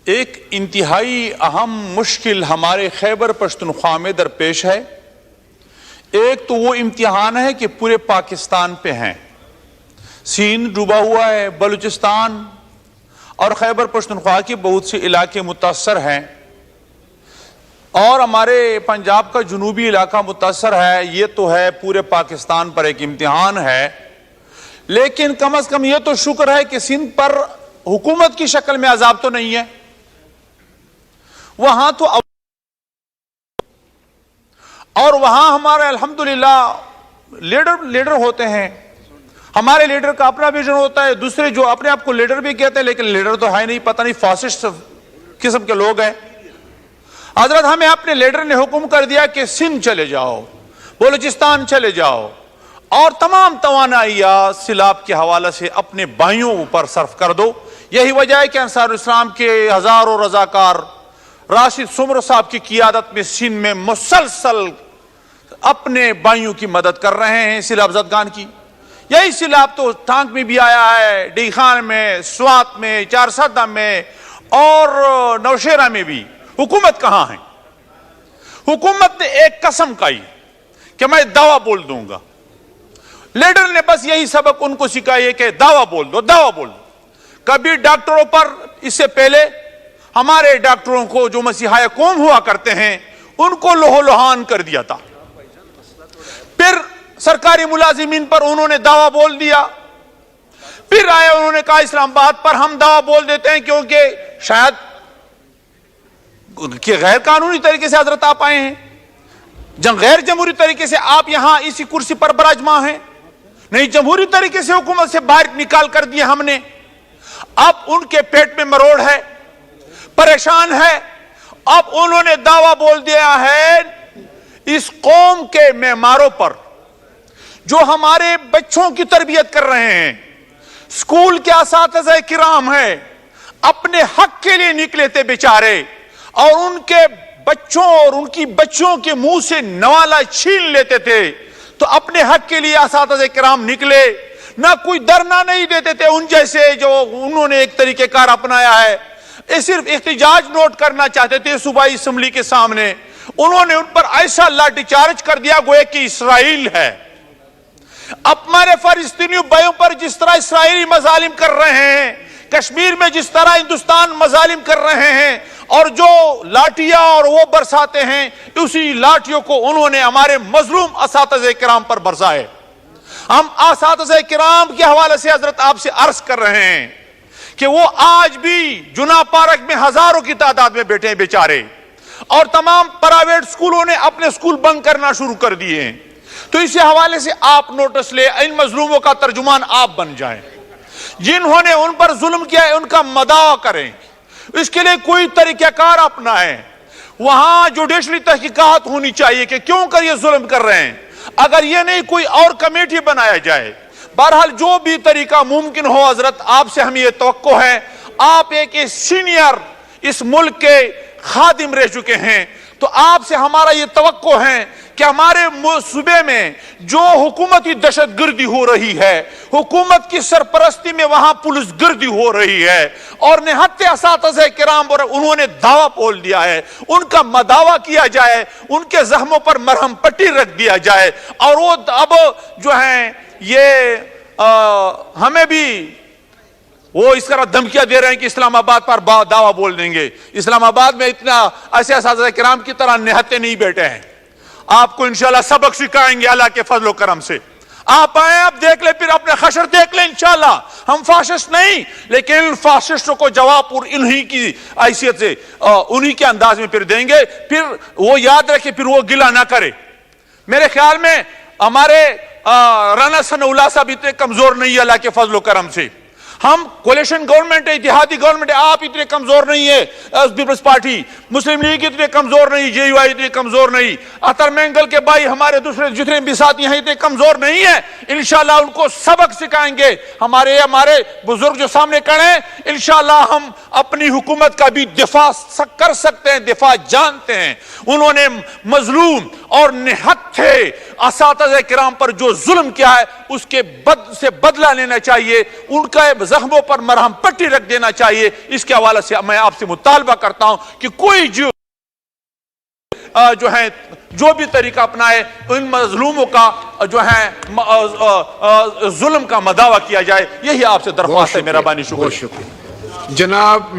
ایک انتہائی اہم مشکل ہمارے خیبر پختونخوا میں درپیش ہے۔ ایک تو وہ امتحان ہے کہ پورے پاکستان پہ ہیں، سندھ ڈوبا ہوا ہے، بلوچستان اور خیبر پختونخوا کے بہت سے علاقے متاثر ہیں، اور ہمارے پنجاب کا جنوبی علاقہ متاثر ہے۔ یہ تو ہے پورے پاکستان پر ایک امتحان ہے، لیکن کم از کم یہ تو شکر ہے کہ سندھ پر حکومت کی شکل میں عذاب تو نہیں ہے۔ وہاں تو اور وہاں ہمارے الحمدللہ لیڈر ہوتے ہیں، ہمارے لیڈر کا اپنا ویژن ہوتا ہے، دوسرے جو اپنے آپ کو لیڈر بھی کہتے ہیں لیکن لیڈر تو ہے نہیں، پتہ نہیں فاسسٹ قسم کے لوگ ہیں۔ حضرت ہمیں اپنے لیڈر نے حکم کر دیا کہ سندھ چلے جاؤ، بلوچستان چلے جاؤ، اور تمام توانائیاں سیلاب کے حوالے سے اپنے بھائیوں پر صرف کر دو۔ یہی وجہ ہے کہ انصار اسلام کے ہزاروں رضاکار راشد سمر صاحب کی قیادت میں سندھ میں مسلسل اپنے بھائیوں کی مدد کر رہے ہیں، سیلاب زدگان کی۔ یہی سیلاب تو ٹانک میں بھی آیا ہے، ڈی خان میں، سوات میں، چارسدہ میں اور نوشیرہ میں بھی۔ حکومت کہاں ہے؟ حکومت نے ایک قسم کھائی کہ میں دعویٰ بول دوں گا۔ لیڈر نے بس یہی سبق ان کو سکھایا کہ دعویٰ بول دو، دعویٰ بول دو۔ کبھی ڈاکٹروں پر اس سے پہلے ہمارے ڈاکٹروں کو جو مسیحائے قوم ہوا کرتے ہیں ان کو لوہ لوہان کر دیا تھا، پھر سرکاری ملازمین پر انہوں نے دعویٰ بول دیا، پھر آئے انہوں نے کہا اسلام آباد پر ہم دعویٰ بول دیتے ہیں کیونکہ شاید کہ غیر قانونی طریقے سے حضرت آپ آئے ہیں، غیر جمہوری طریقے سے آپ یہاں اسی کرسی پر براجمان ہیں، نہیں جمہوری طریقے سے حکومت سے باہر نکال کر دیا ہم نے۔ اب ان کے پیٹ میں مروڑ ہے، پریشان ہے، اب انہوں نے دعویٰ بول دیا ہے اس قوم کے معماروں پر جو ہمارے بچوں کی تربیت کر رہے ہیں، اسکول کے اساتذہ کرام ہیں، اپنے حق کے لیے نکلے تھے بیچارے، اور ان کے بچوں اور ان کی بچوں کے منہ سے نوالا چھین لیتے تھے، تو اپنے حق کے لیے اساتذہ کرام نکلے، نہ کوئی دھرنا نہیں دیتے تھے ان جیسے جو انہوں نے ایک طریقہ کار اپنایا ہے، صرف احتجاج نوٹ کرنا چاہتے تھے صوبائی اسمبلی کے سامنے، انہوں نے ان پر ایسا لاٹھی چارج کر دیا گویا کہ اسرائیل ہے۔ اب ہمارے فلسطینی بھائیوں پر جس طرح اسرائیلی مظالم کر رہے ہیں، کشمیر میں جس طرح ہندوستان مظالم کر رہے ہیں، اور جو لاٹھیاں اور وہ برساتے ہیں، اسی لاٹھیوں کو انہوں نے ہمارے مظلوم اساتذہ کرام پر برسائے۔ ہم اساتذہ کرام کے حوالے سے حضرت آپ سے عرض کر رہے ہیں کہ وہ آج بھی جناح پارک میں ہزاروں کی تعداد میں بیٹھے ہیں بیچارے، اور تمام پرائیویٹ سکولوں نے اپنے سکول بند کرنا شروع کر دیے ہیں۔ تو اسی حوالے سے آپ نوٹس لیں، ان مظلوموں کا ترجمان آپ بن جائیں، جنہوں نے ان پر ظلم کیا ہے ان کا مداح کریں، اس کے لیے کوئی طریقہ کار اپنائیں۔ وہاں جوڈیشلی تحقیقات ہونی چاہیے کہ کیوں کر یہ ظلم کر رہے ہیں، اگر یہ نہیں کوئی اور کمیٹی بنایا جائے۔ بہرحال جو بھی طریقہ ممکن ہو حضرت آپ سے ہمیں یہ توقع ہے، آپ ایک سینئر اس ملک کے خادم رہ چکے ہیں، تو آپ سے ہمارا یہ توقع ہے کہ ہمارے صوبے میں جو حکومتی دہشت گردی ہو رہی ہے، حکومت کی سرپرستی میں وہاں پولیس گردی ہو رہی ہے، اور نہتے اساتذہ کرام پر انہوں نے دعویٰ بول دیا ہے، ان کا مداوع کیا جائے، ان کے زخموں پر مرہم پٹی رکھ دیا جائے، اور وہ اب جو ہیں یہ ہمیں بھی وہ اس طرح دھمکیاں دے رہے ہیں کہ اسلام آباد پر دعویٰ بول دیں گے۔ اسلام آباد میں اتنا ایسے اساتذہ کرام کی طرح نہتے نہیں بیٹھے ہیں، آپ کو انشاءاللہ سبق سکھائیں گے اللہ کے فضل و کرم سے۔ آپ آئیں، آپ دیکھ لیں، پھر اپنے خشر دیکھ لیں انشاءاللہ۔ ہم فاشسٹ نہیں، لیکن فاشسٹوں کو جواب اور انہی کی حیثیت سے انہی کے انداز میں پھر دیں گے، پھر وہ یاد رکھے، پھر وہ گلہ نہ کرے۔ میرے خیال میں ہمارے رانا ثناء اللہ صاحب اتنے کمزور نہیں ہے اللہ کے فضل و کرم سے۔ ہم کولیشن گورنمنٹ ہے، اتحادی گورنمنٹ ہے، آپ اتنے کمزور نہیں ہے، پیپلز پارٹی، مسلم لیگ اتنے کمزور نہیں، جے یو آئی اتنے کمزور نہیں، اطہر مینگل کے بھائی ہمارے دوسرے جتنے بھی ساتھی ہیں اتنے کمزور نہیں ہیں۔ انشاءاللہ ان کو سبق سکھائیں گے، ہمارے بزرگ جو سامنے کھڑے ہیں، انشاءاللہ ہم اپنی حکومت کا بھی دفاع کر سکتے ہیں، دفاع جانتے ہیں۔ انہوں نے مظلوم اور نہتے اساتذہ کرام پر جو ظلم کیا ہے اس کے سے بدلہ لینا چاہیے، ان کا زخموں پر مرہم پٹی رکھ دینا چاہیے. اس کے حوالے سے میں آپ سے مطالبہ کرتا ہوں کہ کوئی جو ہے جو بھی طریقہ اپنائے ان مظلوموں کا جو ہے ظلم کا مداوع کیا جائے. یہی آپ سے درخواست ہے. مہربانی. شکریہ. جناب